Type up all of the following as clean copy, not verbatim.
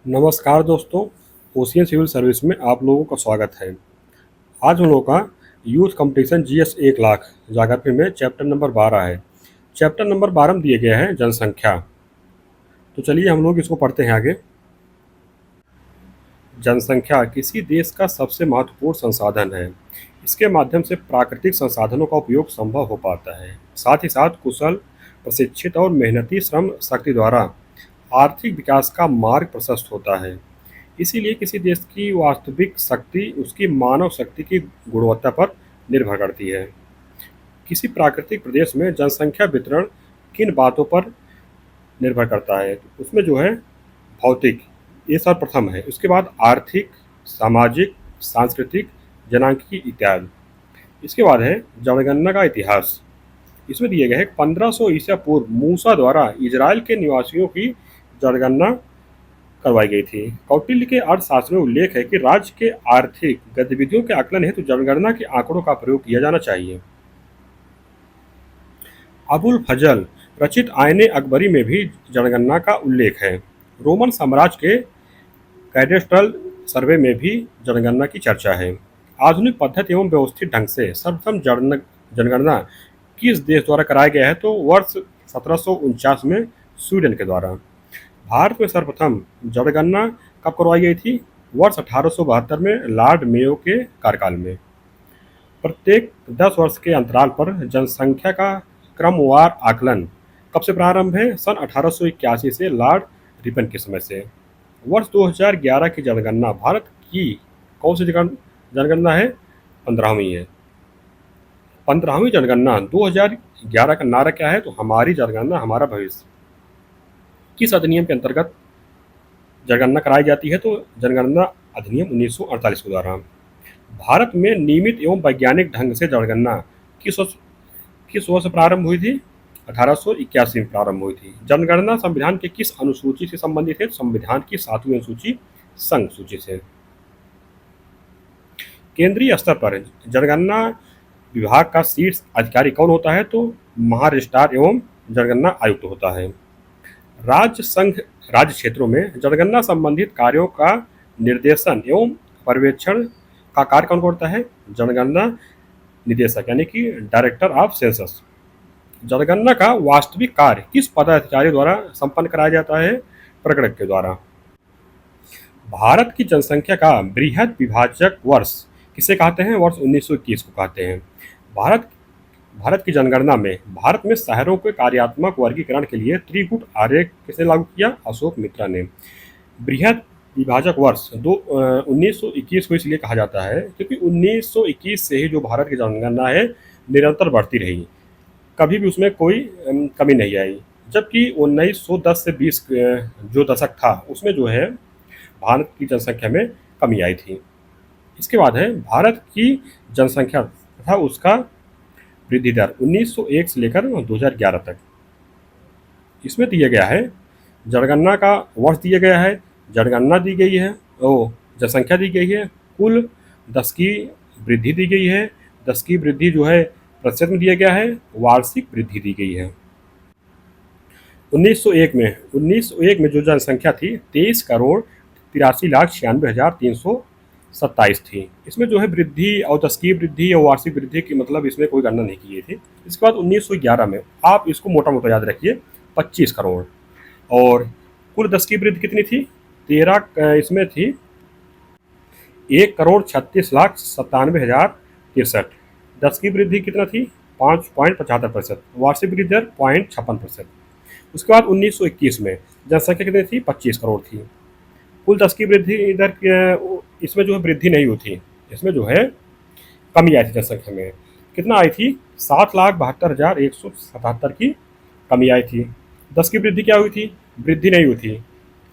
नमस्कार दोस्तों, ocean civil service में आप लोगों का स्वागत है। आज हम लोगों का youth competition GS 1 lakh geography में चैप्टर नंबर 12 है। चैप्टर नंबर 12 में दिए गए हैं जनसंख्या। तो चलिए हम लोग इसको पढ़ते हैं आगे। जनसंख्या किसी देश का सबसे महत्वपूर्ण संसाधन है। इसके माध्यम से प्राकृतिक संसाधनों का उपयोग संभव हो पाता है। साथ ही साथ कुशल, प्रशिक्षित और मेहनती श्रम शक्ति द्वारा आर्थिक विकास का मार्ग प्रशस्त होता है। इसीलिए किसी देश की वास्तविक शक्ति उसकी मानव शक्ति की गुणवत्ता पर निर्भर करती है। किसी प्राकृतिक प्रदेश में जनसंख्या वितरण किन बातों पर निर्भर करता है? उसमें जो है भौतिक, ये सर्वप्रथम है। उसके बाद आर्थिक, सामाजिक, सांस्कृतिक, जनांकीय इत्यादि। इसके बाद है जनगणना का इतिहास। इसमें दिए गए हैं 1500 ईसा पूर्व मूसा द्वारा इजराइल के निवासियों की जनगणना करवाई गई थी। कौटिल्य के अर्थशास्त्र में उल्लेख है कि राज्य के आर्थिक गतिविधियों के आकलन हेतु जनगणना के आंकड़ों का प्रयोग किया जाना चाहिए। अबुल फजल रचित आयने अकबरी में भी जनगणना का उल्लेख है। रोमन साम्राज्य के कैडेस्ट्रल सर्वे में भी जनगणना की चर्चा है। आधुनिक पद्धति एवं व्यवस्थित ढंग से सर्वप्रथम जनगणना किस देश द्वारा कराया गया है? तो वर्ष 1749 में स्वीडन के द्वारा। भारत में सर्वप्रथम जनगणना कब करवाई गई थी? वर्ष 1872 में लॉर्ड मेयो के कार्यकाल में। प्रत्येक 10 वर्ष के अंतराल पर जनसंख्या का क्रमवार आकलन कब से प्रारंभ है? सन 1881 से लॉर्ड रिपन के समय से। वर्ष 2011 की जनगणना भारत की कौन सी जनगणना है? 15वीं है। 15वीं जनगणना 2011 का नारा क्या है? तो हमारी जनगणना हमारा भविष्य। किस अधिनियम के अंतर्गत जनगणना कराई जाती है? तो जनगणना अधिनियम 1948 के द्वारा। भारत में नियमित एवं वैज्ञानिक ढंग से जनगणना किस वर्ष प्रारंभ हुई थी? 1881 में प्रारंभ हुई थी। जनगणना संविधान के किस अनुसूची से संबंधित है? संविधान की 7वीं अनुसूची संघ सूची से। केंद्रीय स्तर पर जनगणना विभाग का शीर्ष अधिकारी कौन होता है? तो महारजिस्ट्रार एवं जनगणना आयुक्त होता है। राज्य संघ राज्य क्षेत्रों में जनगणना संबंधित कार्यों का निर्देशन एवं पर्यवेक्षण का कार्य कौन करता है? जनगणना निदेशक यानी कि डायरेक्टर ऑफ सेंसस। जनगणना का वास्तविक कार्य किस पदाधिकारी द्वारा संपन्न कराया जाता है? प्रकटक के द्वारा। भारत की जनसंख्या का बृहद विभाजक वर्ष किसे कहते हैं? वर्ष 1921 को कहते हैं। भारत भारत की जनगणना में भारत में शहरों के कार्यात्मक वर्गीकरण के लिए त्रिगुट आरेख किसे लागू किया? अशोक मित्रा ने। बृहद विभाजक वर्ष 1921 को इसलिए कहा जाता है क्योंकि 1921 से ही जो भारत की जनगणना है निरंतर बढ़ती रही, कभी भी उसमें कोई कमी नहीं आई। जबकि 1910 से 20 जो दशक था उसमें जो है भारत की जनसंख्या में कमी आई थी। इसके बाद है भारत की जनसंख्या तथा उसका वृद्धि दर 1901 से लेकर 2011 तक। इसमें दिया गया है जनगणना का वर्ष दिया गया है, जनगणना दी गई है, जनसंख्या दी गई है, कुल 10 की वृद्धि दी गई है, 10 की वृद्धि जो है प्रतिशत में दिया गया है, वार्षिक वृद्धि दी गई है। 1901 में जो जनसंख्या थी 23,83,96,327 थी। इसमें जो है वृद्धि और 10 की वृद्धि और वार्षिक वृद्धि की मतलब इसमें कोई गणना नहीं की गई थी। इसके बाद 1911 में, आप इसको मोटा मोटा याद रखिए, 25 करोड़। और कुल 10 की वृद्धि कितनी थी? 13 इसमें थी 1,36,97,063। 10 की वृद्धि कितना थी? 5.75%। वार्षिक वृद्धि दर 0.56%। उसके बाद 1921 में जनसंख्या कितनी थी? 25 करोड़ थी। कुल 10 की वृद्धि दर इसमें जो है वृद्धि नहीं हुई थी, इसमें जो है कमी आई थी जनसंख्या में। कितना आई थी? 7,72,177 की कमी आई थी। 10 की वृद्धि क्या हुई थी? वृद्धि नहीं हुई थी,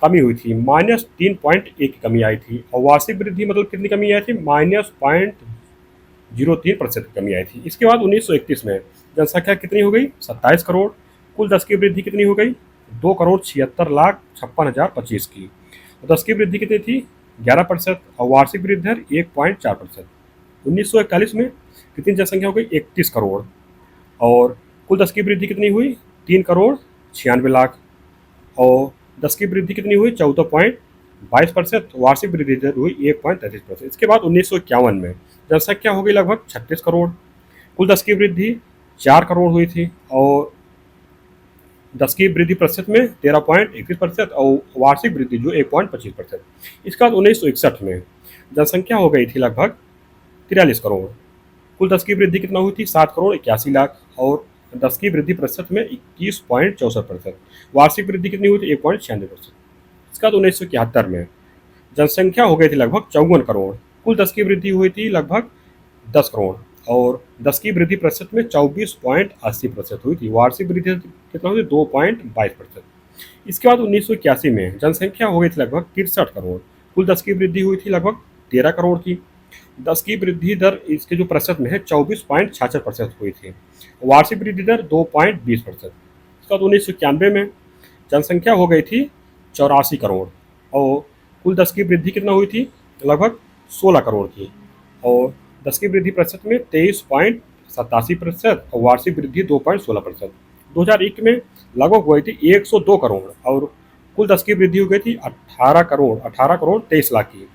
कमी हुई थी, -3.1 की कमी आई थी। और वार्षिक वृद्धि मतलब कितनी कमी आई थी? -0.03% की कमी आई थी। इसके बाद 1931 में जनसंख्या कितनी हो गई? 27 करोड़। कुल 10 की वृद्धि कितनी हो गई? 2,76,56,025 की। 10 की वृद्धि कितनी थी? 11%। और वार्षिक वृद्धि दर 1.4%। 1941 में कितनी जनसंख्या हो गई? 31 करोड़। और कुल 10 की वृद्धि कितनी हुई? 3,96,00,000। और 10 की वृद्धि कितनी हुई? 22%, वार्षिक वृद्धि दर हुई 1.33%। इसके बाद 1951 में जनसंख्या हो गई लगभग 36 करोड़। कुल 10 की वृद्धि 4 करोड़ हुई थी और 10 की वृद्धि प्रतिशत में 13.21% और वार्षिक वृद्धि जो 1.25%। इसके बाद 1961 में जनसंख्या हो गई थी लगभग 43 करोड़। कुल 10 की वृद्धि कितना हुई थी 7 करोड़ 81 लाख और 10 की वृद्धि प्रतिशत में 21.64%। वार्षिक वृद्धि कितनी हुई थी 1.96%। इसके बाद 1971 में जनसंख्या हो गई थी लगभग 54 करोड़। कुल 10 की वृद्धि हुई थी लगभग 10 करोड़ और 10 की वृद्धि प्रतिशत में 24.80% हुई थी। वार्षिक वृद्धि कितना हुई 2.22%। इसके बाद 1981 में जनसंख्या हो गई थी लगभग 63 करोड़। कुल 10 की वृद्धि हुई थी लगभग 13 करोड़ की। 10 की वृद्धि दर इसके जो प्रतिशत में है 24.66% हुई थी। वार्षिक वृद्धि दर 2.20%। इसके बाद 1991 में जनसंख्या हो गई थी 84 करोड़ और कुल 10 की वृद्धि कितना हुई थी लगभग 16 करोड़ की और 10 की वृद्धि प्रतिशत में 23.87% और वार्षिक वृद्धि 2.16%। 2001 में लगभग हुई थी 102 करोड़ और कुल 10 की वृद्धि हो गई थी 18 करोड़ 23 लाख की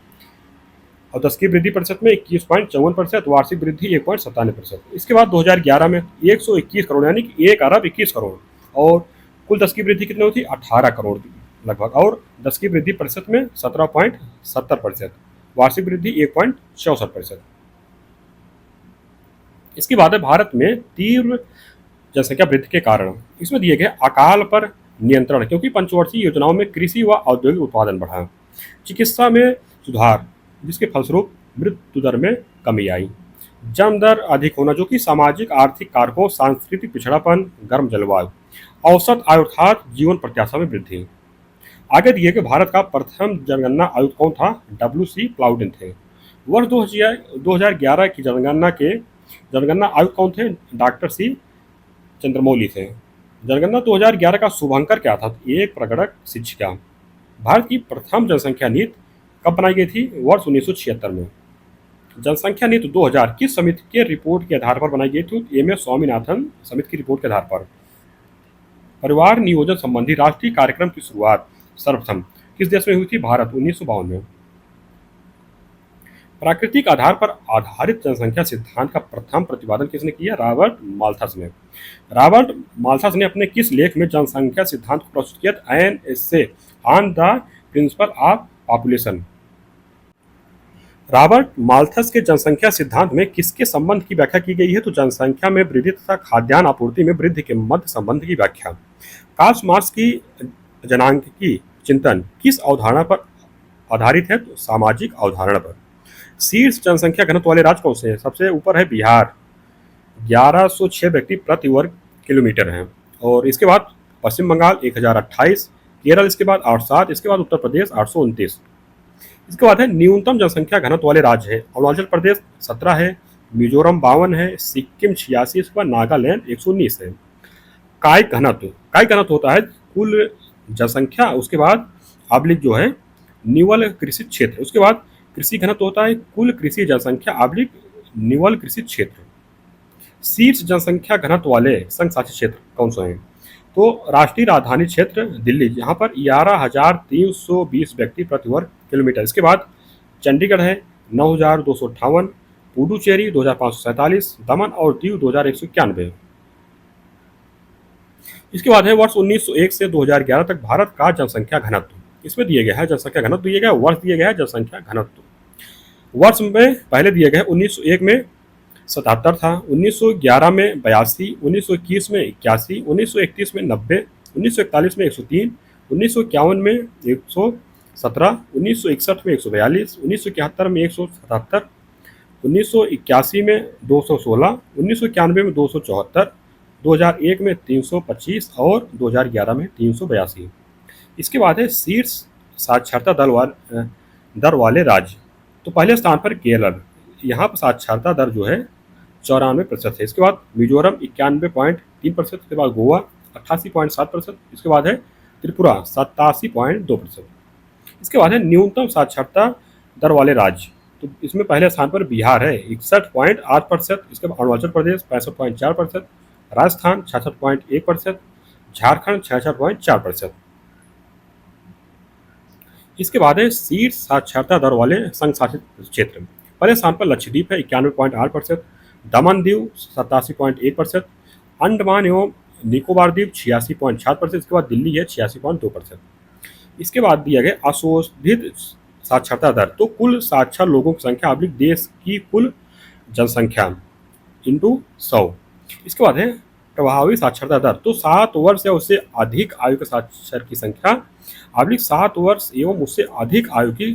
और 10 की वृद्धि प्रतिशत में 21.54%, वार्षिक वृद्धि 1.97%। इसके बाद 2011 में 121 करोड़ यानी कि 1 अरब 21 करोड़ और कुल 10 की वृद्धि कितनी हुई थी 18 करोड़ लगभग और 10 की वृद्धि प्रतिशत में 17.70%, वार्षिक वृद्धि 1.64%। इसके बाद है भारत में तीव्र जनसंख्या वृद्धि के कारण। इसमें दिए गए अकाल पर नियंत्रण, क्योंकि पंचवर्षीय योजनाओं में कृषि व औद्योगिक उत्पादन बढ़ा। चिकित्सा में सुधार, जिसके फलस्वरूप मृत्यु दर में कमी आई। जन्म दर अधिक होना, जो कि सामाजिक आर्थिक कारकों, सांस्कृतिक पिछड़ापन, गर्म जलवायु, औसत आयु अर्थात जीवन प्रत्याशा में वृद्धि। आगे दिए गए भारत का प्रथम जनगणना आयुक्त कौन था? WC प्लाउडेन थे। वर्ष 2011 की जनगणना आयुक्त कौन थे? डॉक्टर C चंद्रमौली थे। जनगणना 2011 का शुभांकर क्या था? एक प्रगणक शिक्षिका। भारत की प्रथम जनसंख्या नीति कब बनाई गई थी? वर्ष 1976 में। जनसंख्या नीति 2000 किस समिति के रिपोर्ट के आधार पर बनाई गई थी? MS स्वामीनाथन समिति की रिपोर्ट के आधार पर। परिवार नियोजन संबंधी राष्ट्रीय कार्यक्रम की शुरुआत सर्वप्रथम किस देश में हुई थी? भारत, 1952 में। प्राकृतिक आधार पर आधारित जनसंख्या सिद्धांत का प्रथम प्रतिपादन किसने किया? रॉबर्ट माल्थस ने। रॉबर्ट माल्थस ने अपने किस लेख में जनसंख्या सिद्धांत को प्रस्तुत किया? An essay on the principle of population. Robert Malthus के जनसंख्या सिद्धांत में किसके संबंध की व्याख्या की गई है? तो जनसंख्या में वृद्धि तथा खाद्यान्न आपूर्ति में वृद्धि के मध्य संबंध की व्याख्या। कार्ल मार्क्स की जनांकीय चिंतन किस अवधारणा पर आधारित है? तो सामाजिक अवधारणा पर। शीर्ष जनसंख्या घनत्व वाले राज्य कौन से हैं? सबसे ऊपर है बिहार, 1106 व्यक्ति प्रति वर्ग किलोमीटर हैं और इसके बाद पश्चिम बंगाल 1028, केरल इसके बाद 87, इसके बाद उत्तर प्रदेश 829। इसके बाद है न्यूनतम जनसंख्या घनत्व वाले राज्य है। अरुणाचल प्रदेश 17 है, मिजोरम 52 है, सिक्किम 86, इसके बाद नागालैंड 119 है। कायिक घनत्व होता है कुल जनसंख्या, उसके बाद आब्लिक जो है निवल कृषि क्षेत्र, उसके बाद कृषि घनत्व होता है कुल कृषि जनसंख्या आब्लिक निवल कृषि क्षेत्र। शीर्ष जनसंख्या घनत्व वाले संघ शासित क्षेत्र कौन से हैं? तो राष्ट्रीय राजधानी क्षेत्र दिल्ली, यहाँ पर 11,320 व्यक्ति प्रति वर्ग किलोमीटर। इसके बाद चंडीगढ़ है 9,258, पुडुचेरी 2,547, दमन और दीव 2,191। इसके बाद है वर्ष 1901 से 2011 तक भारत का जनसंख्या घनत्व। इसमें दिए गया है जनसंख्या घनत्व दिए गया, वर्ष दिए गया है जनसंख्या घनत्व। वर्ष में पहले दिए गए 1901 में 77 था, 1911 में 82, 1921 में 81, 1931 में 90, 1941 में 103, 1951 में 117, 1961 में 142, 1971 में 177, 1981 में 216, 1991 में 274, 2001 में 325 और 2011 में 382। इसके बाद है शीर्ष साक्षरता दर वाले राज्य। तो पहले स्थान पर केरल, यहाँ पर साक्षरता दर जो है 94% है। इसके बाद मिजोरम 91.3%, इसके बाद गोवा 88.7%, इसके बाद है त्रिपुरा 87.2%। इसके बाद है न्यूनतम साक्षरता दर वाले राज्य। तो इसमें पहले स्थान पर बिहार है 61.8%, इसके बाद अरुणाचल प्रदेश 65.4%, राजस्थान 66.1%, झारखंड 66.4%। इसके बाद है शीर्ष साक्षरता दर वाले संघ शासित क्षेत्र। पहले स्थान पर लक्षद्वीप है 91.8%, दमन दीव 87.1%, अंडमान एवं निकोबार द्वीप 86.7%, इसके बाद दिल्ली है 86.2%। इसके बाद दिया गया अशोधित साक्षरता दर, तो कुल साक्षर लोगों की संख्या अब्लिक देश की कुल जनसंख्या इंटू 100। इसके बाद है प्रभावी साक्षरता दर, तो 7 वर्ष या उससे अधिक आयु के साक्षर की संख्या अब्लिक 7 वर्ष एवं उससे अधिक आयु की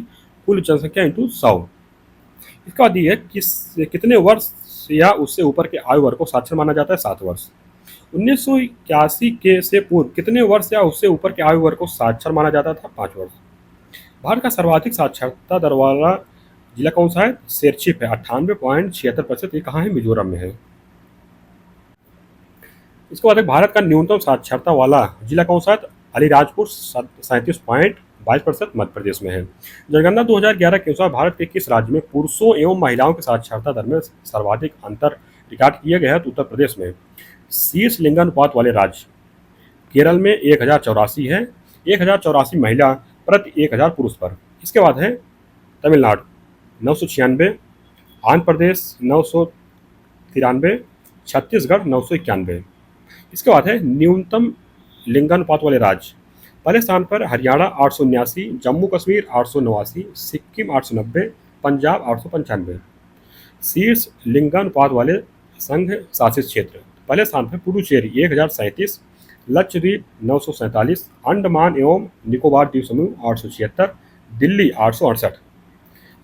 कुल जनसंख्या इंटू 100। इसके बाद ये कितने वर्ष या उससे ऊपर के आयु वर्ग को साक्षर माना जाता है? 7 वर्ष। 1981 के से पूर्व कितने वर्ष या उससे ऊपर के आयु वर्ग को साक्षर माना जाता था? 5 वर्ष। भारत का सर्वाधिक साक्षरता दर वाला जिला कौन सा है? शेरछिप है 98.76%। ये कहाँ है? मिजोरम में है। इसके बाद भारत का न्यूनतम साक्षरता वाला जिला कौन सा है? अलीराजपुर 37.22% मध्य प्रदेश में है। जनगणना 2011 के अनुसार भारत के किस राज्य में पुरुषों एवं महिलाओं की साक्षरता दर में सर्वाधिक अंतर रिकॉर्ड किया गया है? तो उत्तर प्रदेश में। शीर्ष लिंगानुपात वाले राज्य केरल में 1084 है, 1084 महिला प्रति 1000 पुरुष पर। इसके बाद है तमिलनाडु 996, आंध्र प्रदेश 993, छत्तीसगढ़ 991। इसके बाद है न्यूनतम लिंगानुपात वाले राज्य। पहले स्थान पर हरियाणा 879, जम्मू कश्मीर 889, सिक्किम 890, पंजाब 895। शीर्ष लिंगानुपात वाले संघ शासित क्षेत्र। पहले स्थान पर पुडुचेरी 1037, लक्षद्वीप 947, अंडमान एवं निकोबार द्वीप समूह 876, दिल्ली 868।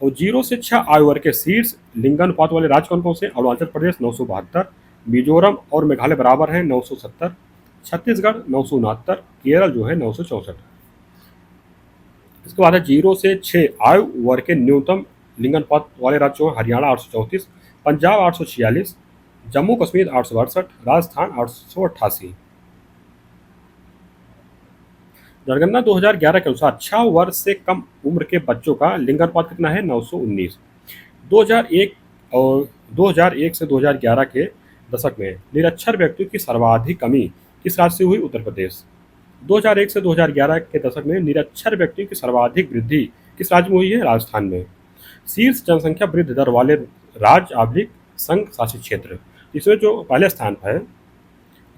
और 0 से 6 आयु वर्ग के शीर्ष लिंगानुपात वाले राज्य कौन कौन से? अरुणाचल प्रदेश 972, मिजोरम और मेघालय बराबर हैं 970, छत्तीसगढ़ 969, केरल जो है 964। इसके बाद है 0 से 6 आयु वर्ग के न्यूनतम लिंगानुपात वाले राज्यों हरियाणा 834, पंजाब 846, जम्मू कश्मीर 862, राजस्थान 888। जनगणना 2011 के अनुसार 6 वर्ष से कम उम्र के बच्चों का लिंगानुपात कितना है? 919। 2001 से 2011 के दशक में निरक्षर व्यक्तियों की सर्वाधिक कमी किस राज्य से हुई? उत्तर प्रदेश। 2001 से 2011 के दशक में निरक्षर व्यक्तियों की सर्वाधिक वृद्धि किस राज्य में हुई है? राजस्थान में। शीर्ष जनसंख्या वृद्धि दर वाले राज्य अब्लिक संघ शासित क्षेत्र, इसमें जो पहले स्थान पर है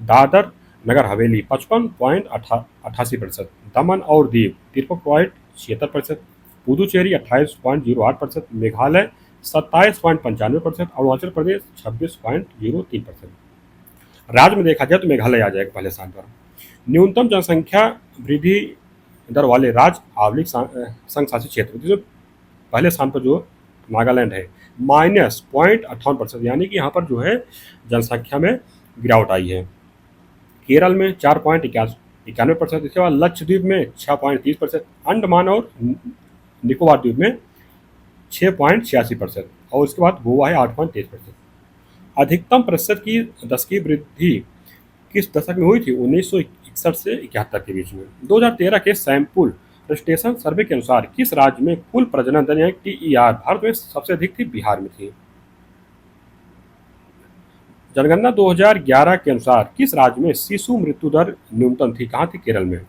दादर नगर हवेली 55.88%, दमन और दीव 53.76%, पुदुचेरी 28.08%, मेघालय 27.95%, अरुणाचल प्रदेश 26.03%। राज्य में देखा जाए तो मेघालय आ जाएगा पहले स्थान पर। न्यूनतम जनसंख्या वृद्धि दर वाले राज्य आंवलिक संघ शासित क्षेत्र, जिसमें पहले स्थान पर जो नागालैंड है -0.58%, यानी कि यहाँ पर जो है जनसंख्या में गिरावट आई है। केरल में 4.91%, इसके बाद लक्षद्वीप में 6.30%, अंडमान और निकोबार द्वीप में 6.86%, और उसके बाद गोवा है 8.23%। अधिकतम प्रतिशत की दशकीय वृद्धि किस दशक में हुई थी? 1961 से 71 के बीच में। 2013 के सैंपल रजिस्ट्रेशन सर्वे के अनुसार किस राज्य में कुल प्रजनन दर यानी TER भारत में सबसे अधिक थी? बिहार में थी। जनगणना 2011 के अनुसार किस राज्य में शिशु मृत्यु दर न्यूनतम थी? कहाँ थी? केरल में।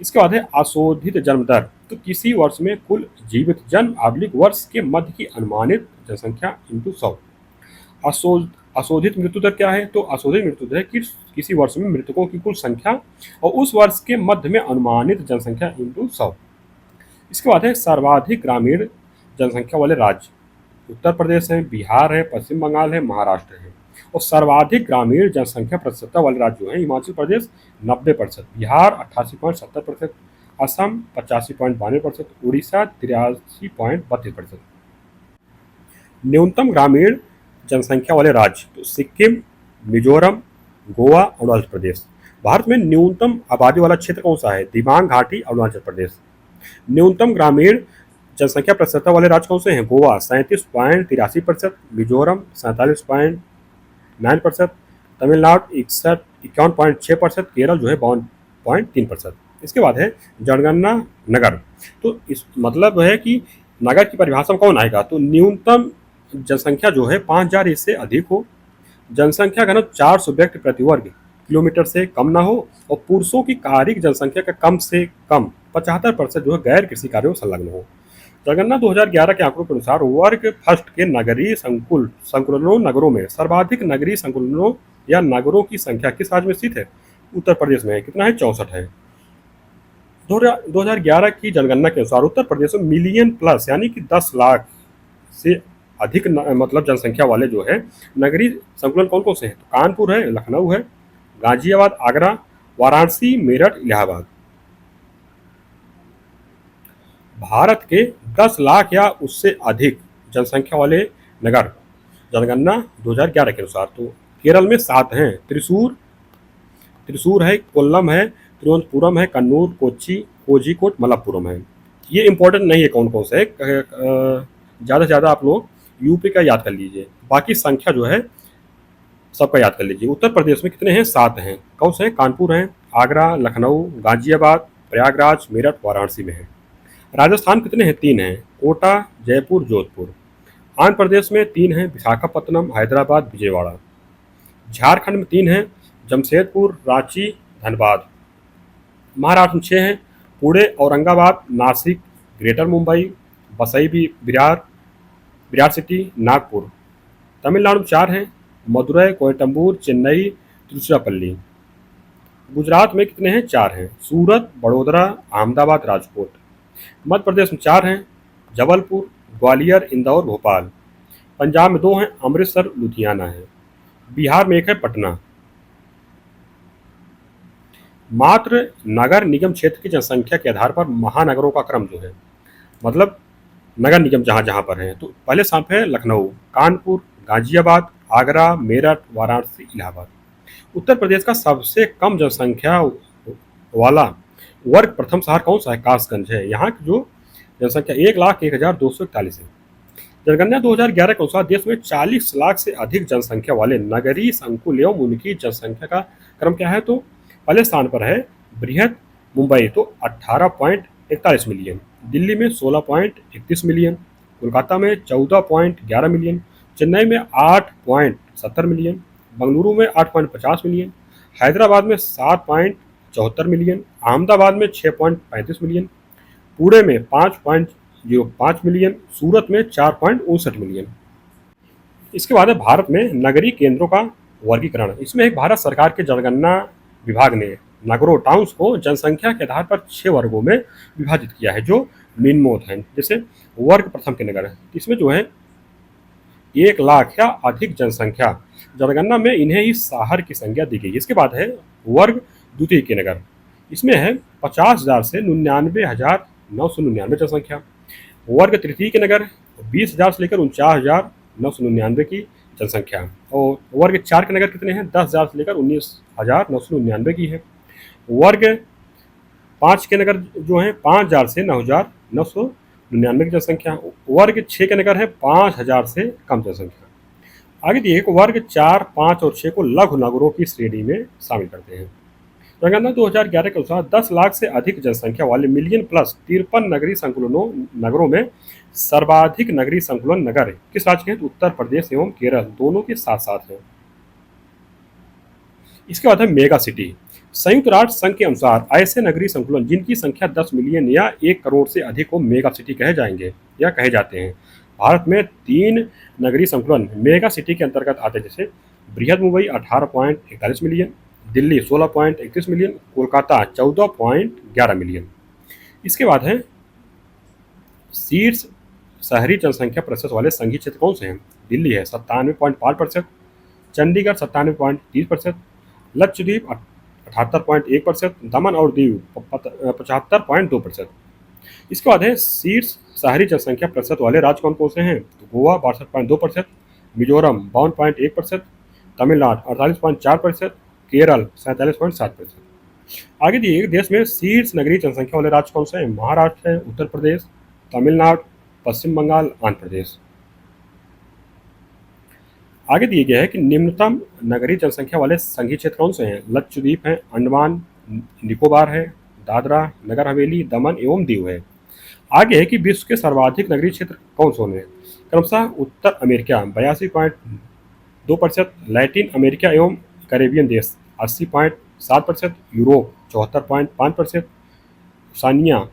इसके बाद है अशोधित जन्म दर, तो किसी वर्ष में कुल जीवित जन्म अब्लिक वर्ष के मध्य की अनुमानित जनसंख्या इंटू 100। अशोधित मृत्यु दर क्या है? तो अशोधित मृत्यु दर है किसी वर्ष में मृतकों की कुल संख्या और उस वर्ष के मध्य में अनुमानित जनसंख्या इंटू 100। इसके बाद है सर्वाधिक ग्रामीण जनसंख्या वाले राज्य। उत्तर प्रदेश है, बिहार है, पश्चिम बंगाल है, महाराष्ट्र है। और सर्वाधिक ग्रामीण जनसंख्या प्रतिशतता वाले राज्य हैं हिमाचल प्रदेश 90%, बिहार 88.70%, असम 85.92%, उड़ीसा 83.32%। न्यूनतम ग्रामीण जनसंख्या वाले राज्य तो सिक्किम, मिजोरम, गोवा, अरुणाचल प्रदेश। भारत में न्यूनतम आबादी वाला क्षेत्र कौन सा है? दिबांग घाटी, अरुणाचल प्रदेश। न्यूनतम ग्रामीण जनसंख्या प्रतिशतता वाले राज्य कौन से हैं? गोवा 37.83%, मिजोरम 47.9%, तमिलनाडु 51.6%, केरल जो है 52.3%। इसके बाद है जनगणना नगर, तो इस मतलब है कि नगर की परिभाषा में कौन आएगा? तो न्यूनतम जनसंख्या जो है 5000 इससे अधिक हो, जनसंख्या घनत्व 400 व्यक्ति प्रति वर्ग किलोमीटर से कम ना हो और पुरुषों की कार्य जनसंख्या का कम से कम 75% जो है गैर कृषि कार्यों में संलग्न हो। जनगणना 2011 के आंकड़ों के अनुसार वर्ग फर्स्ट के नगरीय संकुलनों नगरों में सर्वाधिक नगरीय संकुलनों या नगरों की संख्या किस राज्य में स्थित है? उत्तर प्रदेश में है। कितना है? 64 है। 2011 की जनगणना के अनुसार उत्तर प्रदेश में मिलियन प्लस यानी कि 10 लाख से अधिक मतलब जनसंख्या वाले जो है नगरीय संकुलन कौन कौन से हैं? तो कानपुर है, लखनऊ है, गाजियाबाद, आगरा, वाराणसी, मेरठ, इलाहाबाद। भारत के 10 लाख या उससे अधिक जनसंख्या वाले नगर जनगणना 2011 के अनुसार तो केरल में 7 हैं। त्रिशूर त्रिशूर है, कोल्लम है, तिरुवनंतपुरम है, कन्नूर, कोच्चि, कोझिकोड, मलप्पुरम है। ये इंपॉर्टेंट नहीं है कौन कौन से है, ज़्यादा से ज़्यादा आप लोग यूपी का याद कर लीजिए, बाकी संख्या जो है सबका याद कर लीजिए। उत्तर प्रदेश में कितने हैं? 7 हैं। कौन से हैं? कानपुर हैं, आगरा, लखनऊ, गाजियाबाद, प्रयागराज, मेरठ, वाराणसी में है। राजस्थान कितने हैं? 3 हैं, कोटा, जयपुर, जोधपुर। आंध्र प्रदेश में 3 हैं, विशाखापत्तनम, हैदराबाद, विजयवाड़ा। झारखंड में 3 हैं, जमशेदपुर, रांची, धनबाद। महाराष्ट्र में 6 हैं, पुणे, औरंगाबाद, नासिक, ग्रेटर मुंबई, बसई विरार सिटी, नागपुर। तमिलनाडु में 4 हैं, मदुरई, कोयम्बटूर, चेन्नई, तिरुचिरापल्ली। गुजरात में कितने हैं? 4 हैं, सूरत, बड़ोदरा, अहमदाबाद, राजकोट। मध्य प्रदेश में 4 हैं, जबलपुर, ग्वालियर, इंदौर, भोपाल। पंजाब में 2 हैं, अमृतसर, लुधियाना है। बिहार में 1 है, पटना। मात्र नगर निगम क्षेत्र की जनसंख्या के आधार पर महानगरों का क्रम जो है मतलब नगर निगम जहाँ जहाँ पर हैं तो पहले स्थान पे है लखनऊ, कानपुर, गाजियाबाद, आगरा, मेरठ, वाराणसी, इलाहाबाद। उत्तर प्रदेश का सबसे कम जनसंख्या वाला वर्ग प्रथम शहर कौन सा है? कासगंज है। यहाँ की जो जनसंख्या 1,01,241 है। जनगणना 2011 के अनुसार देश में 40 लाख से अधिक जनसंख्या वाले नगरीय संकुल एवं उनकी जनसंख्या का क्रम क्या है? तो पहले स्थान पर है बृहद मुंबई तो 18.41 मिलियन, दिल्ली में 16.31 मिलियन, कोलकाता में 14.11 मिलियन, चेन्नई में 8.70 मिलियन, बेंगलुरु में 8.50 मिलियन, हैदराबाद में 7.74 मिलियन, अहमदाबाद में 6.35 मिलियन, पुणे में 5.05 मिलियन, सूरत में 4.59 मिलियन। इसके बाद है भारत में नगरीय केंद्रों का वर्गीकरण। इसमें एक भारत सरकार के जनगणना विभाग ने नगरों टाउन्स को जनसंख्या के आधार पर 6 वर्गों में विभाजित किया है जो निम्नोक्त हैं। जैसे वर्ग प्रथम के नगर, इसमें जो है 1 लाख या अधिक जनसंख्या जनगणना में इन्हें ही शहर की संज्ञा दी गई। इसके बाद है वर्ग द्वितीय के नगर, इसमें है 50,000 से 99,999 जनसंख्या। वर्ग तृतीय के नगर 20,000 से लेकर 49,999 की जनसंख्या। और वर्ग 4 के नगर कितने हैं? 10,000 से लेकर 19,999 की है। वर्ग 5 के नगर जो हैं 5,000 से 9,999 की जनसंख्या। वर्ग 6 के नगर है 5,000 से कम जनसंख्या। आगे दिए वर्ग 4, 5 और 6 को लघु नगरों की श्रेणी में शामिल करते हैं। जनगणना 2011 के अनुसार 10 लाख से अधिक जनसंख्या वाले मिलियन प्लस 53 नगरीय नगरों में सर्वाधिक नगरीय संकुलन नगर किस राज्य के हैं? उत्तर प्रदेश एवं केरल दोनों के साथ साथ हैं। इसके बाद है मेगा सिटी। संयुक्त राष्ट्र संघ के अनुसार ऐसे नगरीय संकुलन जिनकी संख्या 10 मिलियन या 1 करोड़ से अधिक हो मेगा सिटी कहे जाएंगे या कहे जाते हैं। भारत में 3 नगरीय संकुलन मेगा सिटी के अंतर्गत आते हैं, जैसे बृहद Mumbai 18.41 million, Delhi 16.31 million, Kolkata 14.11 million. इसके बाद है शीर्ष शहरी जनसंख्या प्रतिशत वाले संघीय क्षेत्र कौन से हैं? दिल्ली है 97.5%, चंडीगढ़ 97.30%, लक्षद्वीप 78.1%, दमन और दीव 75.2%। इसके बाद है शीर्ष शहरी जनसंख्या प्रतिशत वाले राज्य कौन कौन से हैं? तो गोवा 62.2%, मिजोरम 52.1%, तमिलनाडु 48.4%, केरल 47.7%। आगे दिए देश में शीर्ष नगरीय जनसंख्या वाले राज्य कौन से हैं? महाराष्ट्र है, उत्तर प्रदेश, तमिलनाडु, पश्चिम बंगाल, आंध्र प्रदेश। आगे दिए गए है कि निम्नतम नगरीय जनसंख्या वाले संघीय क्षेत्र कौन से हैं? लक्षद्वीप है, अंडमान निकोबार है, दादरा नगर हवेली, दमन एवं दीव है। आगे है कि विश्व के सर्वाधिक नगरीय क्षेत्र कौन से हैं? क्रमशः उत्तर अमेरिका 82.2%, लैटिन अमेरिका एवं कैरेबियन देश 80.7%, यूरोप 74.5%, ओशानिया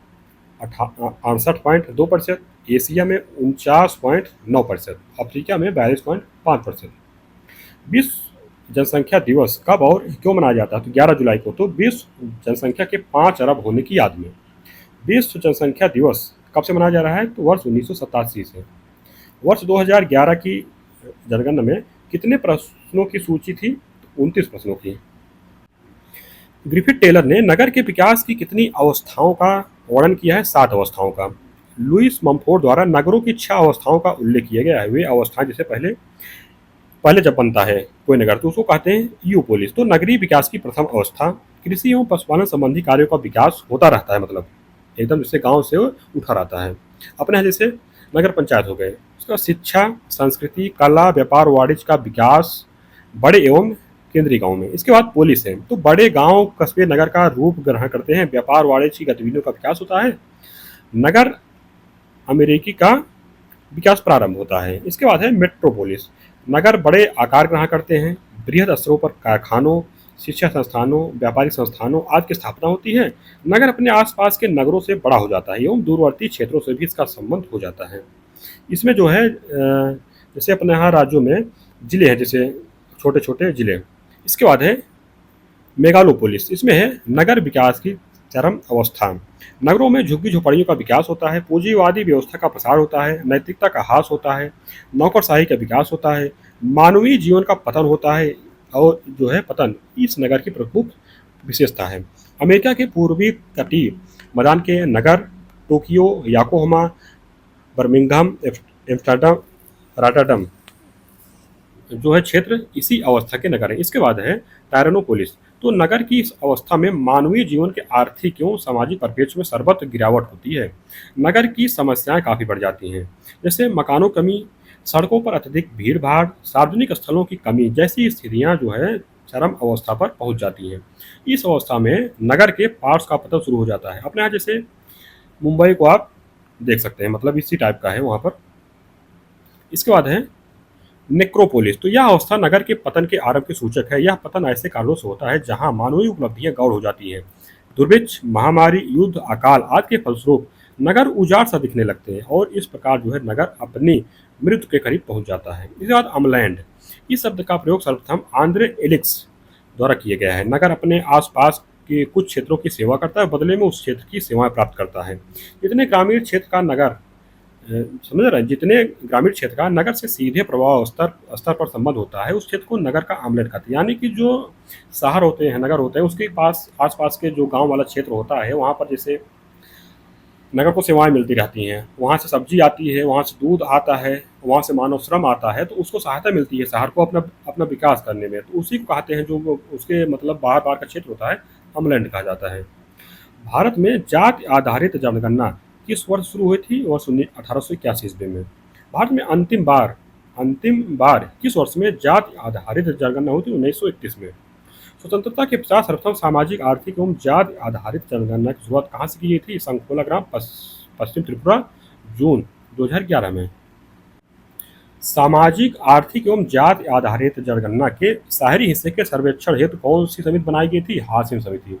68.2%, एशिया में 49.9%, अफ्रीका में 42.5%। विश्व जनसंख्या दिवस कब और क्यों मनाया जाता है? तो 11 जुलाई को। तो विश्व जनसंख्या के 5 अरब होने की याद में विश्व जनसंख्या दिवस कब से मनाया जा रहा है? तो वर्ष 1987 से। वर्ष 2011 की जनगणना में कितने प्रश्नों की सूची थी? 29 प्रश्नों की। ग्रिफिथ टेलर ने नगर के विकास की कितनी अवस्थाओं का वर्णन किया है? 7 अवस्थाओं का। लुईस मम्फोर्ड द्वारा नगरों की 6 अवस्थाओं का उल्लेख किया गया है। वे अवस्थाएं जैसे पहले पहले जब बनता है कोई नगर तो उसको कहते हैं यूपोलिस। तो नगरीय विकास की प्रथम अवस्था कृषि एवं पशुपालन संबंधी कार्यों का विकास होता रहता है, मतलब एकदम जैसे गांव से उठा रहता है। अपने यहाँ जैसे नगर पंचायत हो गए, उसका शिक्षा, संस्कृति, कला, व्यापार, वाणिज्य का विकास बड़े एवं केंद्रीय गांव में। इसके बाद पोलिस है, तो बड़े गांव कस्बे नगर का रूप ग्रहण करते हैं। व्यापार वाणिज्य की गतिविधियों का विकास होता है। नगर अमेरिकी का विकास प्रारंभ होता है। इसके बाद है मेट्रोपोलिस। नगर बड़े आकार ग्रहण करते हैं। बृहद स्तरों पर कारखानों, शिक्षा संस्थानों, व्यापारिक संस्थानों आदि की स्थापना होती है। नगर अपने आसपास के नगरों से बड़ा हो जाता है एवं दूरवर्ती क्षेत्रों से भी इसका संबंध हो जाता है। इसमें जो है जैसे अपने यहाँ राज्यों में जिले हैं, जैसे छोटे छोटे जिले। इसके बाद है मेगालोपोलिस। इसमें है नगर विकास की चरम अवस्था। नगरों में झुग्गी झोपड़ियों का विकास होता है। पूंजीवादी व्यवस्था का प्रसार होता है। नैतिकता का ह्रास होता है। नौकरशाही का विकास होता है। मानवीय जीवन का पतन होता है। और जो है पतन इस नगर की प्रमुख विशेषता है। अमेरिका के पूर्वी तटीय मैदान के नगर Tokyo, Yokohama, Birmingham, Amsterdam, Rotterdam जो है क्षेत्र इसी अवस्था के नगर हैं। इसके बाद है टायरेनोपोलिस। तो नगर की इस अवस्था में मानवीय जीवन के आर्थिक एवं सामाजिक परिप्रेक्ष्य में सर्वत्र गिरावट होती है। नगर की समस्याएं काफ़ी बढ़ जाती हैं, जैसे मकानों की कमी, सड़कों पर अत्यधिक भीड़ भाड़, सार्वजनिक स्थलों की कमी जैसी स्थितियां जो है चरम अवस्था पर पहुंच जाती हैं। इस अवस्था में नगर के पार्ट्स का पतन शुरू हो जाता है। अपने यहाँ जैसे मुंबई को आप देख सकते हैं, मतलब इसी टाइप का है वहाँ पर। इसके बाद है नेक्रोपोलिस। तो यह अवस्था नगर के पतन के आरंभ के सूचक है। यह पतन ऐसे कारणों से होता है जहां मानवीय उपलब्धियां गौण हो जाती हैं। दुर्भिक्ष, महामारी, युद्ध, अकाल आदि के फलस्वरूप नगर उजाड़ सा दिखने लगते हैं और इस प्रकार जो है नगर अपनी मृत्यु के करीब पहुंच जाता है। इसके बाद अमलैंड। इस शब्द का प्रयोग सर्वप्रथम आंद्रे एलिक्स द्वारा किया गया है। नगर अपने आसपास के कुछ क्षेत्रों की सेवा करता है, बदले में उस क्षेत्र की सेवाएं प्राप्त करता है। जितने ग्रामीण क्षेत्र का नगर समझ रहे हैं, जितने ग्रामीण क्षेत्र का नगर से सीधे प्रभाव स्तर स्तर पर संबंध होता है उस क्षेत्र को नगर का आमलेट कहते हैं। यानी कि जो शहर होते हैं, नगर होते हैं, उसके पास आसपास के जो गांव वाला क्षेत्र होता है वहाँ पर जैसे नगर को सेवाएं मिलती रहती हैं। वहाँ से सब्जी आती है, वहाँ से दूध आता है, वहाँ से मानव श्रम आता है, तो उसको सहायता मिलती है शहर को अपना अपना विकास करने में। तो उसी को कहते हैं, जो उसके मतलब बाहर बाहर का क्षेत्र होता है अमलैंड कहा जाता है। भारत में जाति आधारित जनगणना किस वर्ष शुरू हुई थी? वर्ष 1881 ईस्वी में। भारत में अंतिम बार किस वर्ष में जाति आधारित जनगणना हुई थी? 1931 में। स्वतंत्रता के 50 सर्वप्रथम सामाजिक, आर्थिक एवं जाति आधारित जनगणना की शुरुआत कहाँ से की गई थी? संकोला ग्राम, पश्चिम त्रिपुरा, जून 2011 में। सामाजिक, आर्थिक एवं जाति आधारित जनगणना के शहरी हिस्से के सर्वेक्षण हेतु कौन सी समिति बनाई गई थी? हाशिम समिति।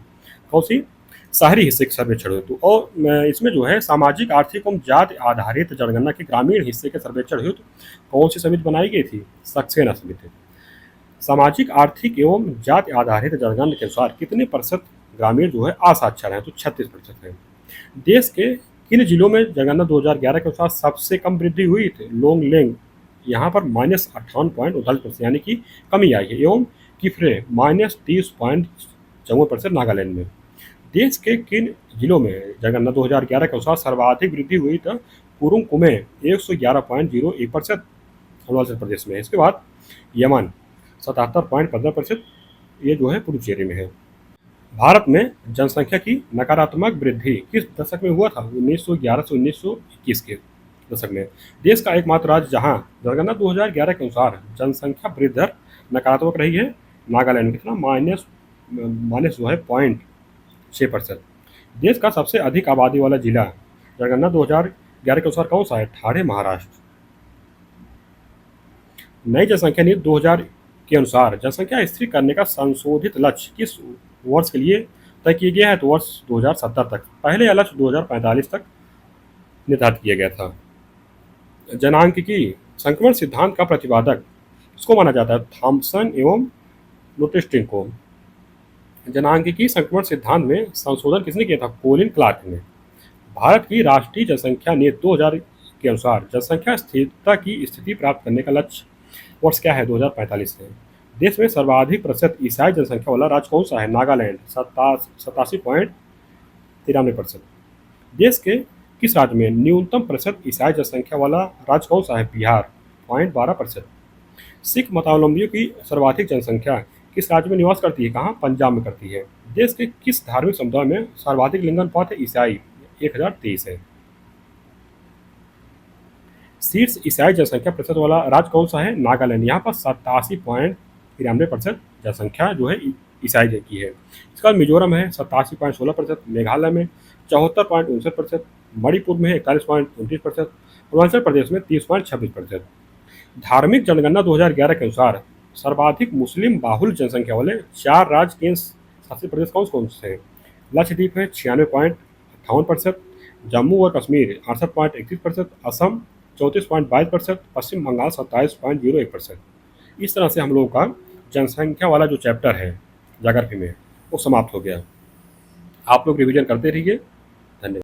कौन सी? शहरी हिस्से के सर्वेक्षण हेतु। और इसमें जो है सामाजिक, आर्थिक एवं जाति आधारित जनगणना के ग्रामीण हिस्से के सर्वेक्षण हेतु कौन सी समिति बनाई गई थी? सक्सेना समिति। सामाजिक, आर्थिक एवं जाति आधारित जनगणना के अनुसार कितने प्रतिशत ग्रामीण जो है असाक्षर हैं? तो 36% है। देश के किन जिलों में जनगणना 2011 के अनुसार सबसे कम वृद्धि हुई थी? लोंगलेंग, यहाँ पर -58.39% यानी कि कमी आई है, एवं किफरे -30.54% नागालैंड में। देश के किन जिलों में जनगणना 2011 के अनुसार सर्वाधिक वृद्धि हुई? तो कुरुंग कुमे 111.01% अरुणाचल प्रदेश में। इसके बाद यमन 77.15%, ये जो है पुडुचेरी में है। भारत में जनसंख्या की नकारात्मक वृद्धि किस दशक में हुआ था? 1911 से 1921 के दशक में। देश का एकमात्र राज्य जहां जनगणना 2011 के अनुसार जनसंख्या वृद्धि दर नकारात्मक रही है, नागालैंड में। कितना? माइनस जो है 0.6%। देश का सबसे अधिक आबादी वाला जिला जनगणना 2011 के अनुसार कौन सा है? ठाणे, महाराष्ट्र। नई जनसंख्या नीति 2000 के अनुसार जनसंख्या स्थिर करने का संशोधित लक्ष्य किस वर्ष के लिए तय किया गया है? तो वर्ष 2070 तक। पहले यह लक्ष्य 2045 तक निर्धारित किया गया था। जनांकिकी संक्रमण सिद्धांत का प्रतिपादक किसको माना जाता है? थॉम्पसन एवं लुटिस्टिन को। जनांकिकी संक्रमण सिद्धांत में संशोधन किसने किया था? कोलिन क्लार्क ने। भारत की राष्ट्रीय जनसंख्या नीति 2000 के अनुसार जनसंख्या स्थिरता की स्थिति प्राप्त करने का लक्ष्य वर्ष क्या है? 2045 है। देश में सर्वाधिक प्रतिशत ईसाई जनसंख्या वाला राज्य कौन सा है? नागालैंड 87.93%। देश के किस राज्य में न्यूनतम प्रतिशत ईसाई जनसंख्या वाला राज्य कौन सा है? बिहार 0.12%। सिख मतावलंबियों की सर्वाधिक जनसंख्या किस राज्य में निवास करती है? कहाँ? पंजाब में करती है। देश के किस धार्मिक समुदाय में सर्वाधिक लिंगानुपात है? ईसाई 1023 है। शीर्ष ईसाई जनसंख्या प्रतिशत वाला राज्य कौन सा है? नागालैंड। यहाँ पर 87.93% जनसंख्या जो है ईसाई की है। इसके बाद मिजोरम है 87.16%, मेघालय में 74.59%, मणिपुर में 41.29%, अरुणाचल प्रदेश में 30.26%। धार्मिक जनगणना 2011 के अनुसार सर्वाधिक मुस्लिम बाहुल जनसंख्या वाले 4 राज्य केंद्र शासित प्रदेश कौन कौन से हैं? लक्षद्वीप है 96.58%, जम्मू और कश्मीर 68.31%, असम 34.22%, पश्चिम बंगाल 27.01%। इस तरह से हम लोगों का जनसंख्या वाला जो चैप्टर है ज्योग्राफी में वो समाप्त हो गया। आप लोग रिवीजन करते रहिए।